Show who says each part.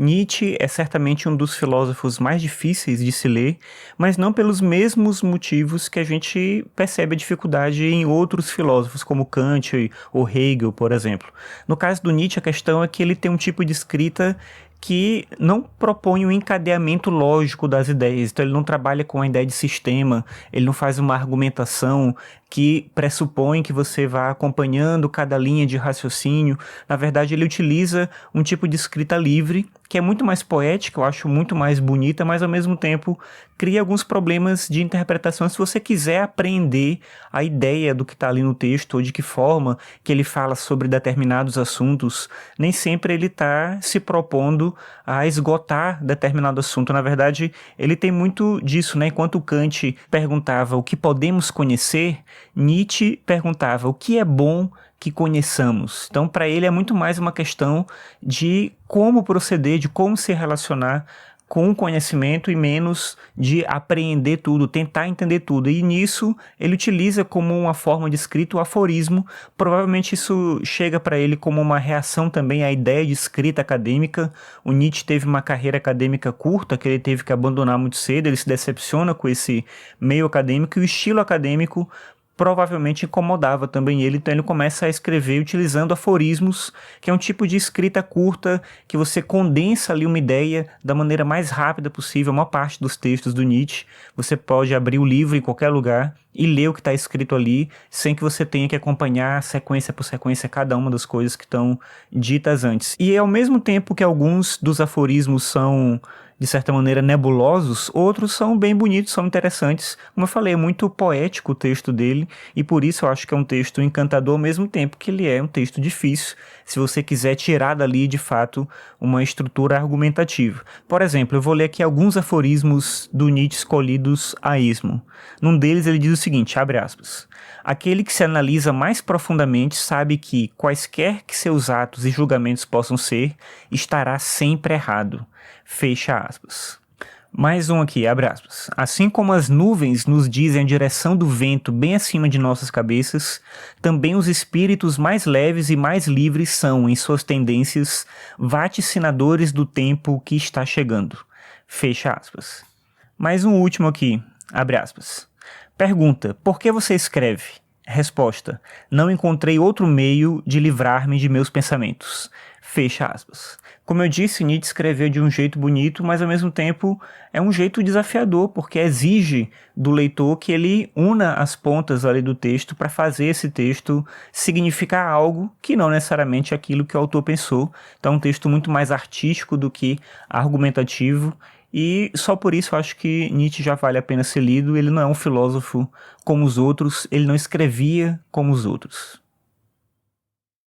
Speaker 1: Nietzsche é certamente um dos filósofos mais difíceis de se ler, mas não pelos mesmos motivos que a gente percebe a dificuldade em outros filósofos, como Kant ou Hegel, por exemplo. No caso do Nietzsche, a questão é que ele tem um tipo de escrita que não propõe um encadeamento lógico das ideias. Então ele não trabalha com a ideia de sistema, ele não faz uma argumentação que pressupõe que você vá acompanhando cada linha de raciocínio. Na verdade, ele utiliza um tipo de escrita livre, que é muito mais poética, eu acho muito mais bonita, mas ao mesmo tempo cria alguns problemas de interpretação se você quiser apreender a ideia do que está ali no texto, ou de que forma que ele fala sobre determinados assuntos. Nem sempre ele está se propondo a esgotar determinado assunto. Na verdade, ele tem muito disso, né? Enquanto Kant perguntava o que podemos conhecer, Nietzsche perguntava o que é bom que conheçamos. Então, para ele é muito mais uma questão de como proceder, de como se relacionar com o conhecimento e menos de apreender tudo, tentar entender tudo. E nisso ele utiliza como uma forma de escrita o aforismo. Provavelmente isso chega para ele como uma reação também à ideia de escrita acadêmica. O Nietzsche teve uma carreira acadêmica curta, que ele teve que abandonar muito cedo, ele se decepciona com esse meio acadêmico e o estilo acadêmico provavelmente incomodava também ele, então ele começa a escrever utilizando aforismos, que é um tipo de escrita curta, que você condensa ali uma ideia da maneira mais rápida possível. Uma parte dos textos do Nietzsche, você pode abrir o livro em qualquer lugar e ler o que está escrito ali, sem que você tenha que acompanhar sequência por sequência cada uma das coisas que estão ditas antes. E ao mesmo tempo que alguns dos aforismos são de certa maneira nebulosos, outros são bem bonitos, são interessantes. Como eu falei, é muito poético o texto dele, e por isso eu acho que é um texto encantador ao mesmo tempo que ele é um texto difícil, se você quiser tirar dali, de fato, uma estrutura argumentativa. Por exemplo, eu vou ler aqui alguns aforismos do Nietzsche escolhidos a esmo. Num deles ele diz o seguinte, abre aspas: aquele que se analisa mais profundamente sabe que, quaisquer que seus atos e julgamentos possam ser, estará sempre errado. Fecha aspas. Mais um aqui, abre aspas. Assim como as nuvens nos dizem a direção do vento bem acima de nossas cabeças, também os espíritos mais leves e mais livres são, em suas tendências, vaticinadores do tempo que está chegando. Fecha aspas. Mais um último aqui, abre aspas. Pergunta, por que você escreve? Resposta, não encontrei outro meio de livrar-me de meus pensamentos. Fecha aspas. Como eu disse, Nietzsche escreveu de um jeito bonito, mas ao mesmo tempo é um jeito desafiador, porque exige do leitor que ele una as pontas ali do texto para fazer esse texto significar algo que não necessariamente é aquilo que o autor pensou. Então é um texto muito mais artístico do que argumentativo, e só por isso eu acho que Nietzsche já vale a pena ser lido. Ele não é um filósofo como os outros, ele não escrevia como os outros.